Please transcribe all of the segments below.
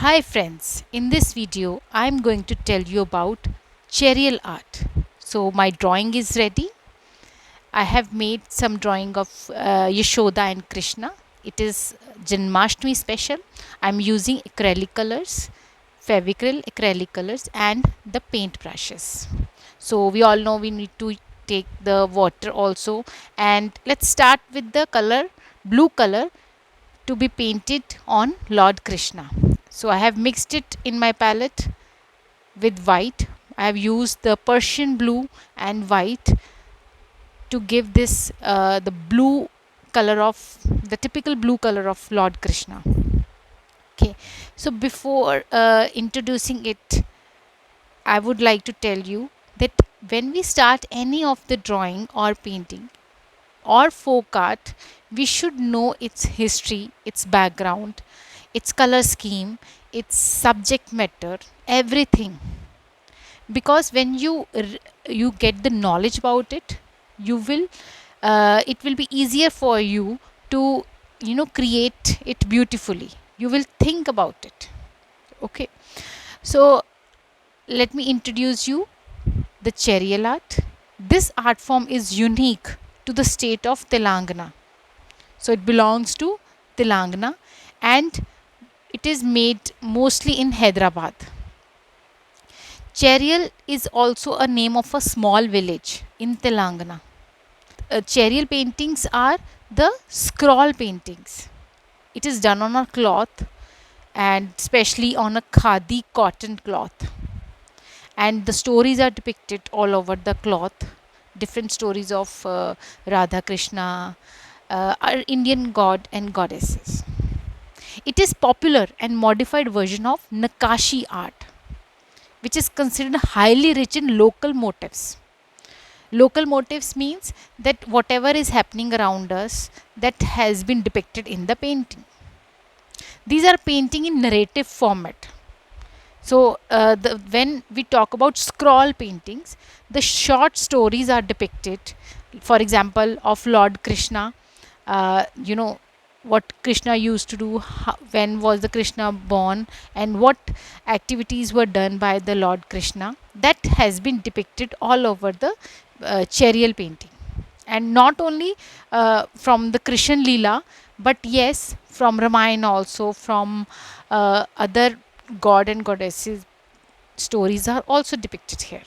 Hi friends, in this video I am going to tell you about Cheryal art. So my drawing is ready. I have made some drawing of Yashoda and Krishna. It is Janmashtami special. I am using acrylic colors, Fevicryl acrylic colors and the paint brushes. So we all know we need to take the water also, and let's start with the color blue color to be painted on Lord Krishna. So I have mixed it in my palette with white. I have used the Persian blue and white to give this the blue color of the typical blue color of Lord Krishna. Okay, so before introducing it, I would like to tell you that when we start any of the drawing or painting or folk art, we should know its history, its background, its color scheme, its subject matter, everything. Because when you get the knowledge about it, you will it will be easier for you to create it beautifully. You will think about it. Okay, so let me introduce you the Cheryal art. This art form is unique to the state of Telangana. So it belongs to Telangana and it is made mostly in Hyderabad. Cheriyal is also a name of a small village in Telangana. Cheriyal paintings are the scroll paintings. It is done on a cloth and especially on a khadi cotton cloth. And the stories are depicted all over the cloth. Different stories of Radha Krishna, our Indian god and goddesses. It is popular and modified version of Nakashi art, which is considered highly rich in local motifs. Local motifs means that whatever is happening around us that has been depicted in the painting. These are painting in narrative format. So when we talk about scroll paintings, the short stories are depicted. For example, of Lord Krishna, what Krishna used to do, when was the Krishna born, and what activities were done by the Lord Krishna. That has been depicted all over the Cheryal painting, and not only from the Krishna Leela, but yes, from Ramayana also, from other god and goddesses stories are also depicted here.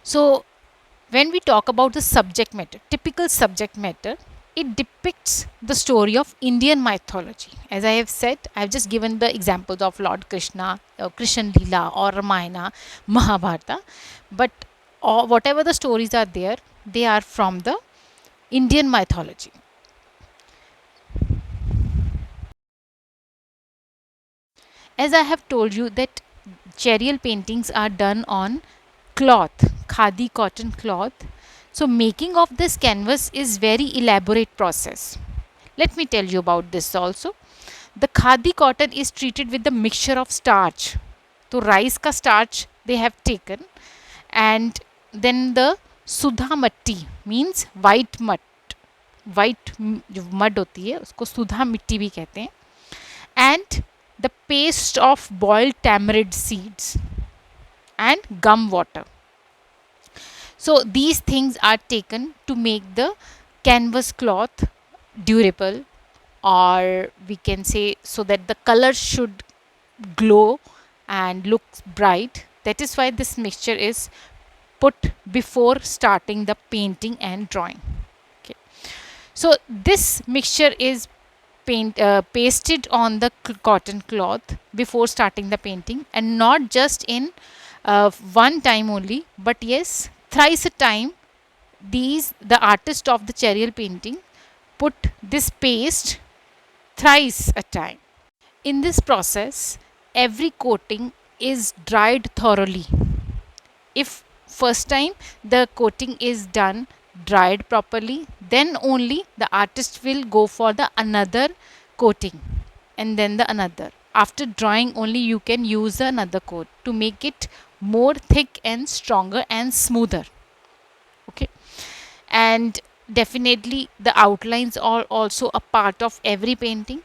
So when we talk about the subject matter, typical subject matter, it depicts the story of Indian mythology. As I have said, I have just given the examples of Lord Krishna, Krishna Leela, or Ramayana, Mahabharata, but whatever the stories are there, they are from the Indian mythology. As I have told you that Cheryal paintings are done on cloth, khadi cotton cloth. So making of this canvas is very elaborate process. Let me tell you about this also. The khadi cotton is treated with the mixture of starch. So rice ka starch they have taken, and then the sudha matti means white mud. White जो mud होती है उसको सुधा मिट्टी भी कहते हैं, and the paste of boiled tamarind seeds and gum water. So these things are taken to make the canvas cloth durable, or we can say so that the color should glow and look bright. That is why this mixture is put before starting the painting and drawing. Okay. So this mixture is pasted on the cotton cloth before starting the painting, and not just in one time only, but yes, thrice a time. These the artist of the Cheryal painting put this paste thrice a time. In this process, every coating is dried thoroughly. If first time the coating is done dried properly, then only the artist will go for the another coating, and then the another. After drying only you can use another coat to make it more thick and stronger and smoother. Okay, and definitely the outlines are also a part of every painting.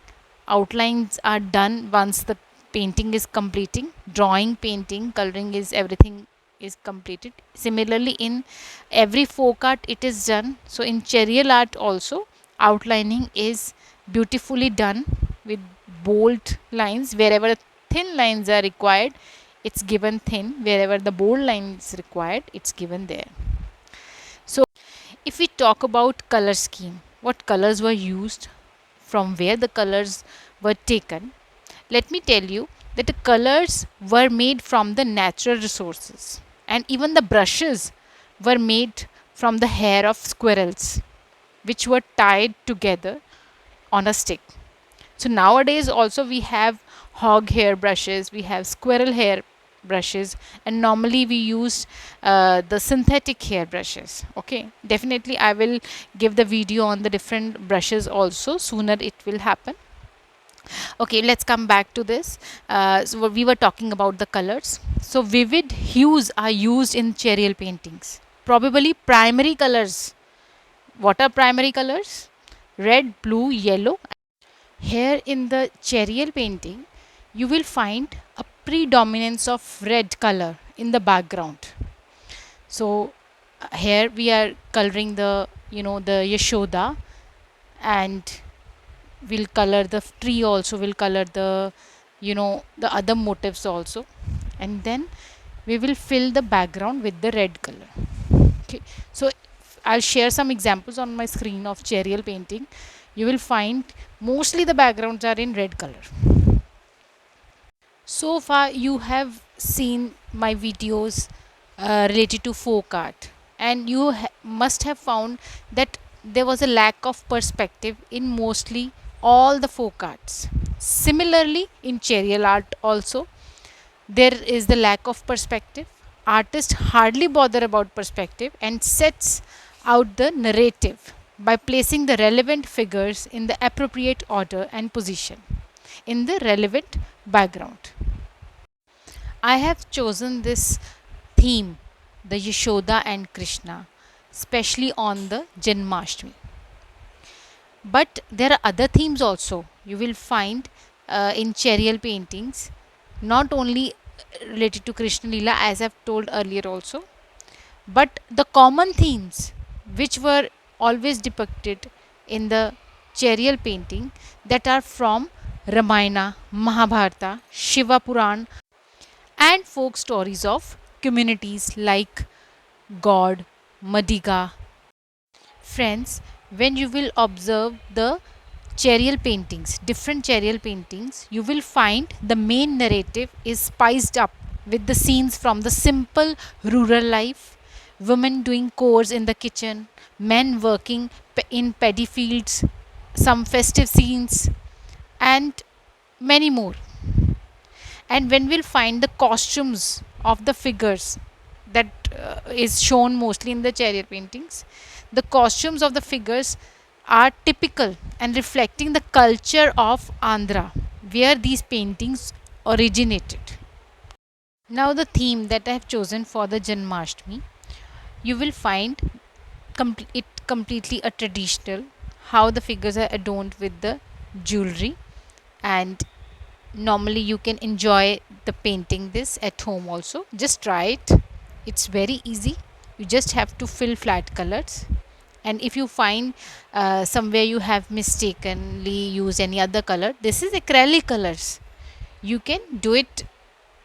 outlines are done once the painting is completing. Drawing, painting, coloring is everything is completed. Similarly, in every folk art it is done. So in Cheryal art also, outlining is beautifully done with bold lines. Wherever thin lines are required, it's given thin. Wherever the bold line is required, it's given there. So if we talk about color scheme, what colors were used, from where the colors were taken, let me tell you that the colors were made from the natural resources, and even the brushes were made from the hair of squirrels, which were tied together on a stick. So nowadays also we have hog hair brushes, we have squirrel hair brushes, and normally we use the synthetic hair brushes. Okay, definitely I will give the video on the different brushes also, sooner it will happen. Okay, let's come back to this. So we were talking about the colors. So vivid hues are used in Cheryal paintings, probably primary colors. What are primary colors? Red, blue, yellow. Here in the Cheryal painting, you will find a predominance of red color in the background. So here we are coloring the, the Yashoda, and we'll color the tree also, we'll color the, the other motifs also, and then we will fill the background with the red color. Okay, so I'll share some examples on my screen of Cheryal painting. You will find mostly the backgrounds are in red color. So far you have seen my videos related to folk art, and you must have found that there was a lack of perspective in mostly all the folk arts. Similarly, in Cheryal art also, there is the lack of perspective. Artists hardly bother about perspective and sets out the narrative by placing the relevant figures in the appropriate order and position in the relevant background. I have chosen this theme, the Yashoda and Krishna, especially on the Janmashtami. But there are other themes also you will find in Cheryal paintings, not only related to Krishna Lila, as I've told earlier also, but the common themes which were always depicted in the Cheryal painting, that are from Ramayana, Mahabharata, Shiva Puran, and folk stories of communities like God, Madiga. Friends, when you will observe the Cheryal paintings, different Cheryal paintings, you will find the main narrative is spiced up with the scenes from the simple rural life, women doing chores in the kitchen, men working in paddy fields, some festive scenes, and many more. And when we'll find the costumes of the figures that is shown mostly in the chariot paintings, the costumes of the figures are typical and reflecting the culture of Andhra, where these paintings originated. Now the theme that I have chosen for the Janmashtami, you will find it completely a traditional, how the figures are adorned with the jewelry, and normally you can enjoy the painting this at home also. Just try it, it's very easy. You just have to fill flat colors, and if you find somewhere you have mistakenly used any other color, this is acrylic colors, you can do it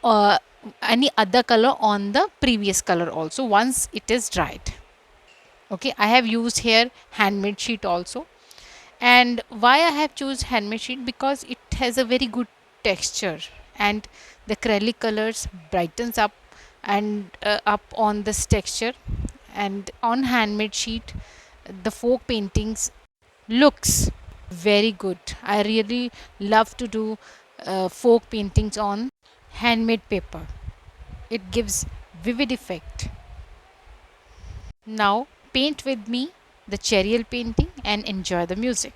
uh, any other color on the previous color also once it is dried. Okay, I have used here handmade sheet also. And why I have choose handmade sheet, because it has a very good texture, and the acrylic colors brightens up and up on this texture. And on handmade sheet, the folk paintings looks very good. I really love to do folk paintings on handmade paper. It gives vivid effect. Now paint with me the Cheryal painting and enjoy the music.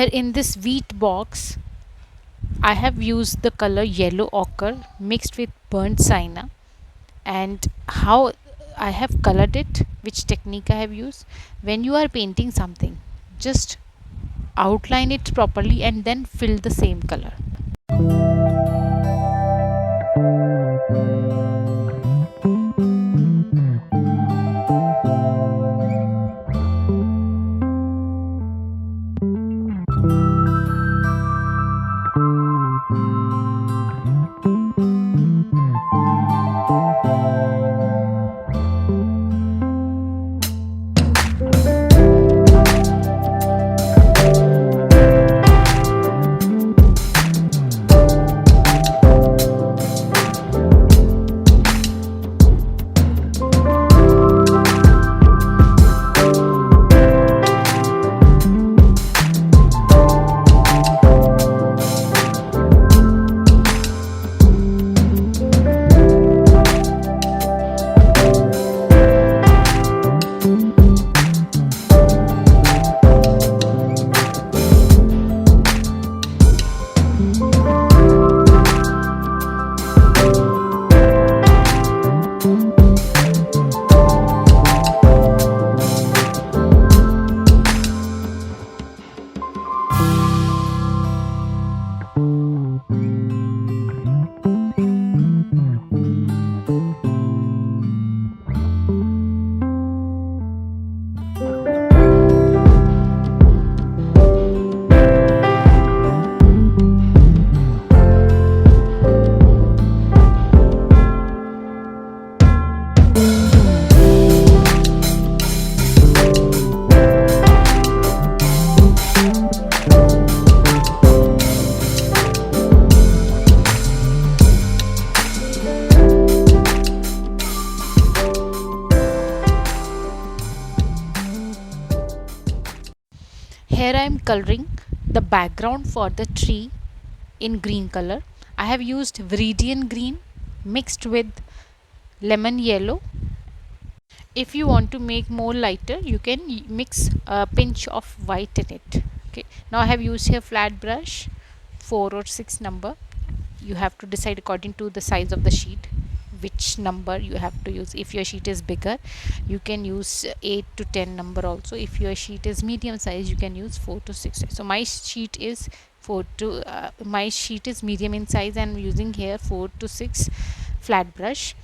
where in this wheat box I have used the color yellow ochre mixed with burnt sienna. And how I have colored it, which technique I have used. When you are painting something, just outline it properly and then fill the same color. Here I am coloring the background for the tree in green color. I have used viridian green mixed with lemon yellow. If you want to make more lighter, you can mix a pinch of white in it. Okay, now I have used here flat brush, 4 or 6 number. You have to decide according to the size of the sheet which number you have to use. If your sheet is bigger, you can use 8 to 10 number also. If your sheet is medium size, you can use 4 to 6. So my sheet is my sheet is medium in size, and I'm using here 4 to 6 flat brush.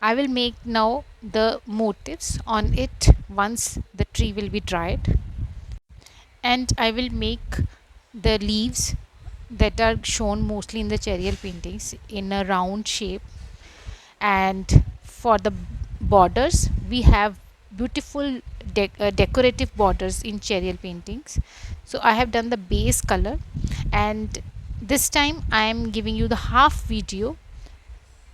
I will make now the motifs on it once the tree will be dried, and I will make the leaves that are shown mostly in the Cheriyal paintings in a round shape. And for the borders, we have beautiful decorative borders in Cheriyal paintings. So I have done the base color, and this time I am giving you the half video.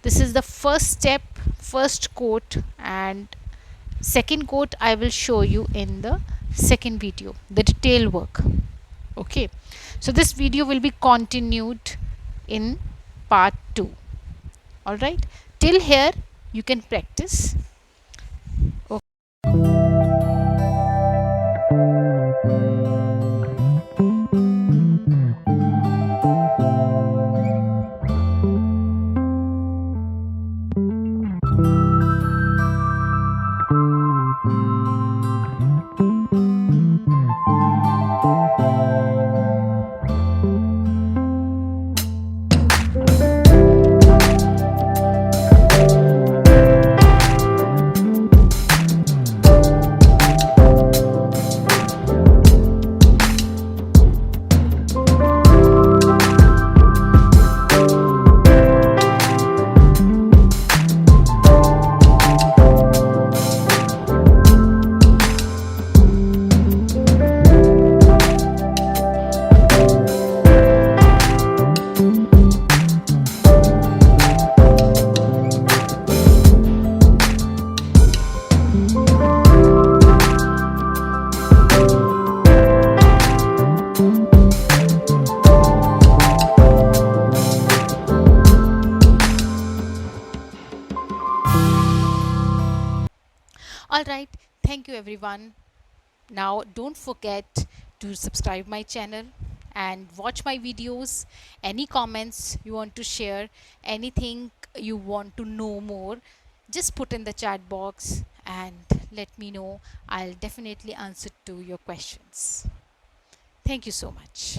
This is the first step, first coat, and second coat I will show you in the second video, the detail work. Okay, so this video will be continued in part 2. All right, till here you can practice. Okay. All right, thank you everyone. Now don't forget to subscribe my channel and watch my videos. Any comments you want to share, anything you want to know more, just put in the chat box and let me know. I'll definitely answer to your questions. Thank you so much.